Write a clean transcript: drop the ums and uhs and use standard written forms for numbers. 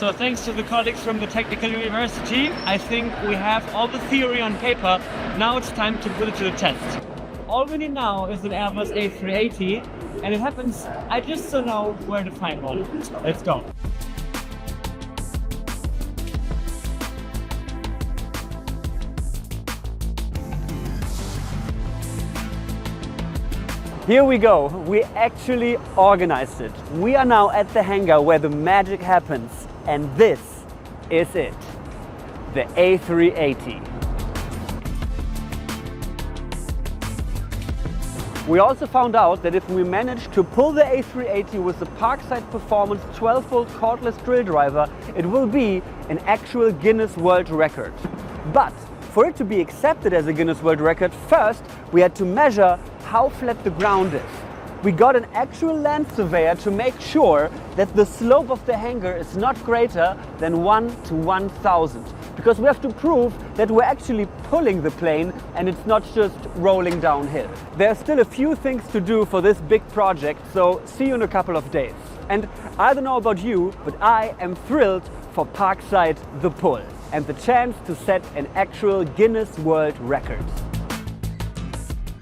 So thanks to the colleagues from the Technical University, I think we have all the theory on paper. Now it's time to put it to the test. All we need now is an Airbus A380, and it happens I just don't know where to find one. Let's go. Here we go, we actually organized it. We are now at the hangar where the magic happens, and this is it, the A380. We also found out that if we manage to pull the A380 with the Parkside Performance 12-volt cordless drill driver, it will be an actual Guinness World Record. But for it to be accepted as a Guinness World Record, first we had to measure how flat the ground is. We got an actual land surveyor to make sure that the slope of the hangar is not greater than 1 to 1,000, because we have to prove that we're actually pulling the plane and it's not just rolling downhill. There are still a few things to do for this big project, so see you in a couple of days. And I don't know about you, but I am thrilled for Parkside the Pull and the chance to set an actual Guinness World Record.